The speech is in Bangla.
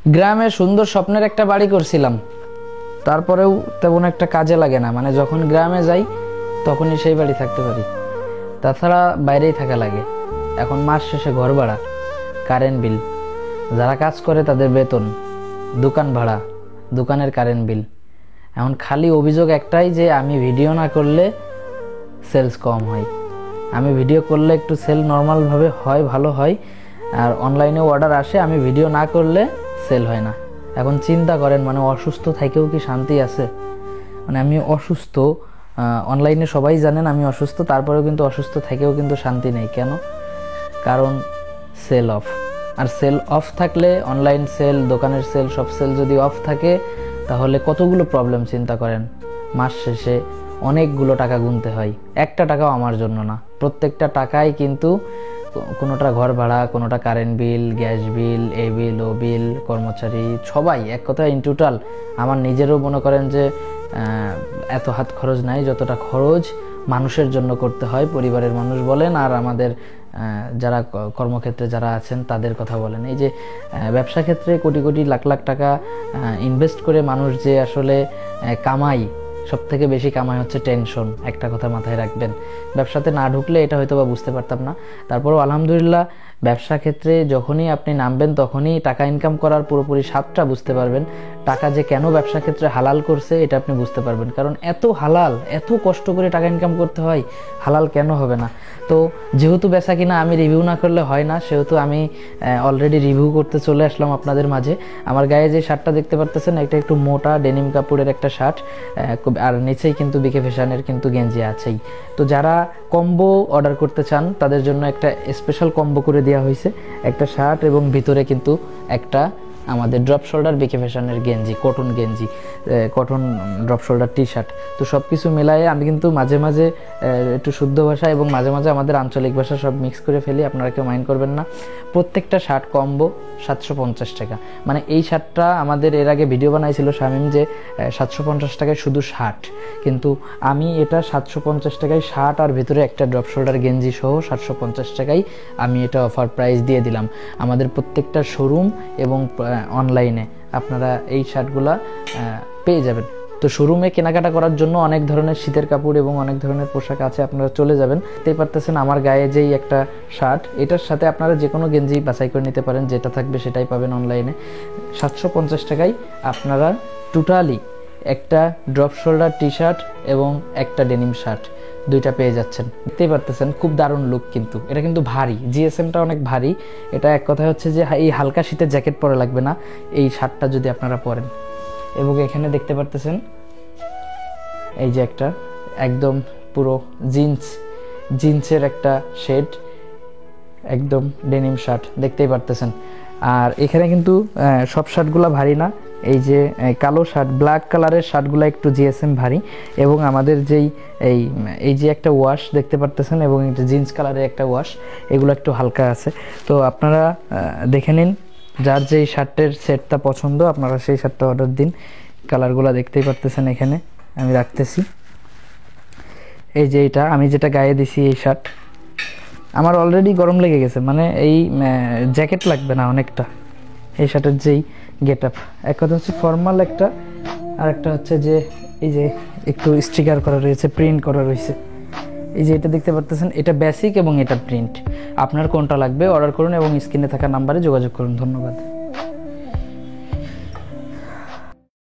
গ্রামে সুন্দর স্বপ্নের একটা বাড়ি করছিলাম, তারপরেও তেমন একটা কাজে লাগে না। মানে যখন গ্রামে যাই তখনই সেই বাড়ি থাকতে পারি, তাছাড়া বাইরেই থাকা লাগে। এখন মাস শেষে ঘর ভাড়া, কারেন্ট বিল, যারা কাজ করে তাদের বেতন, দোকান ভাড়া, দোকানের কারেন্ট বিল। এখন খালি অভিযোগ একটাই যে আমি ভিডিও না করলে সেলস কম হয়। আমি ভিডিও করলে একটু সেল নর্মালভাবে হয়, ভালো হয়, আর অনলাইনে অর্ডার আসে। আমি ভিডিও না করলে সেল হয় না। এখন চিন্তা করেন, মানে অসুস্থ থেকেও কি শান্তি আছে? মানে আমি অসুস্থ, অনলাইনে সবাই জানেন আমি অসুস্থ, তারপরেও কিন্তু অসুস্থ থেকেও কিন্তু শান্তি নেই। কেন? কারণ সেল অফ। আর সেল অফ থাকলে, অনলাইন সেল, দোকানের সেল, সব সেল যদি অফ থাকে তাহলে কতগুলো প্রবলেম চিন্তা করেন। মাস শেষে অনেকগুলো টাকা গুনতে হয়, একটা টাকাও আমার জন্য না। প্রত্যেকটা টাকাই কিন্তু কোনোটা ঘর ভাড়া, কোনোটা কারেন্ট বিল, গ্যাস বিল, এ বিল, ও বিল, কর্মচারী, সবাই এক কথা ইন টোটাল। আমার নিজেরও মনে করেন যে এত হাত খরচ নাই যতটা খরচ মানুষের জন্য করতে হয়। পরিবারের মানুষ বলেন আর আমাদের যারা কর্মক্ষেত্রে যারা আছেন তাদের কথা বলেন। এই যে ব্যবসা ক্ষেত্রে কোটি কোটি লাখ লাখ টাকা ইনভেস্ট করে মানুষ যে আসলে কামাই, সব থেকে বেশি কামাই হচ্ছে টেনশন। একটা কথা মাথায় রাখবেন, ব্যবসাতে না ঢুকলে এটা হয়তো বা বুঝতে পারতাম না। তারপরেও আলহামদুলিল্লাহ ব্যবসা ক্ষেত্রে যখনই আপনি নামবেন তখনই টাকা ইনকাম করার পুরোপুরি স্বাদটা বুঝতে পারবেন। টাকা যে কেন ব্যবসা ক্ষেত্রে হালাল করছে এটা আপনি বুঝতে পারবেন। কারণ এত হালাল, এত কষ্ট করে টাকা ইনকাম করতে হয়, হালাল কেন হবে না? তো যেহেতু বেচা কিনা আমি রিভিউ না করলে হয় না, সেহেতু আমি অলরেডি রিভিউ করতে চলে আসলাম আপনাদের মাঝে। আমার গায়ে যে শার্টটা দেখতে পারতেছেন, এটা একটু মোটা ডেনিম কাপড়ের একটা শার্ট, আর নিচেই কিন্তু বিকে ফ্যাশনের কিন্তু গেঞ্জি আছেই। তো যারা কম্বো অর্ডার করতে চান তাদের জন্য একটা স্পেশাল কম্বো করে দেওয়া হয়েছে, একটা শার্ট এবং ভিতরে কিন্তু একটা আমাদের ড্রপ শোল্ডার বিকে ফ্যাশনের গেঞ্জি, কটন গেঞ্জি, cotton drop shoulder T shirt. তো সব কিছু মিলায়ে আমি কিন্তু মাঝে মাঝে একটু শুদ্ধ ভাষা এবং মাঝে মাঝে আমাদের আঞ্চলিক ভাষা সব মিক্স করে ফেলি, আপনারা কেউ মাইন্ড করবেন না। প্রত্যেকটা শার্ট কম্বো 750 টাকা। মানে এই শার্টটা আমাদের এর আগে ভিডিও বানাইছিল শামিম যে 750 টাকায় শুধু শার্ট, কিন্তু আমি এটা 750 টাকায় শার্ট আর ভিতরে একটা ড্রপ শোল্ডার গেঞ্জি সহ 750 টাকায় আমি এটা অফার প্রাইস দিয়ে দিলাম। আমাদের প্রত্যেকটা শোরুম এবং অনলাইনে আপনারা এই শার্টগুলা পেয়ে যাবেন। তো শোরুমে কেনাকাটা করার জন্য অনেক ধরনের শীতের কাপড় এবং অনেক ধরনের পোশাক আছে, আপনারা চলে যাবেন। দেখতেই পারতেছেন আমার গায়ে যেই একটা শার্ট, এটার সাথে আপনারা যে কোনো গেঞ্জি বাছাই করে নিতে পারেন, যেটা থাকবে সেটাই পাবেন অনলাইনে। 750 টাকায় আপনারা টোটালি একটা ড্রপ শোল্ডার টি শার্ট এবং একটা ডেনিম শার্ট দুইটা পেয়ে যাচ্ছেন। দেখতেই পারতেছেন খুব দারুণ লুক, কিন্তু এটা কিন্তু ভারী, জিএসএমটা অনেক ভারী। এটা এক কথা হচ্ছে যে এই হালকা শীতের জ্যাকেট পরা লাগবে না এই শার্টটা যদি আপনারা পরেন। এবং এখানে দেখতে পারতেছেন এই যে একটা একদম পুরো জিন্সের একটা শেড, একদম ডেনিম শার্ট দেখতেই পারতেছেন। আর এখানে কিন্তু সব শার্টগুলো ভারী না, এই যে কালো শার্ট, ব্ল্যাক কালারের শার্টগুলো একটু জিএসএম ভারী। এবং আমাদের যেই এই যে একটা ওয়াশ দেখতে পারতেছেন এবং একটা জিন্স কালারের একটা ওয়াশ, এগুলো একটু হালকা আছে। তো আপনারা দেখে নিন, যার যেই শার্টের সেটটা পছন্দ আপনারা সেই শার্টটা অর্ডার দিন। কালারগুলো দেখতেই পারতেছেন, এখানে আমি রাখতেছি। এই যে এটা আমি যেটা গায়ে দিছি এই শার্ট, আমার অলরেডি গরম লেগে গেছে, মানে এই জ্যাকেট লাগবে না অনেকটা। এই শার্টের যেই গেট আপ, এক কথা হচ্ছে ফর্মাল একটা, আর একটা হচ্ছে যে এই যে একটু স্টিকার করা রয়েছে, প্রিন্ট করা রয়েছে। এই যে এটা দেখতে পারতেছেন, এটা বেসিক এবং এটা প্রিন্ট। আপনার কোনটা লাগবে অর্ডার করুন এবং স্ক্রিনে থাকা নাম্বারে যোগাযোগ করুন। ধন্যবাদ।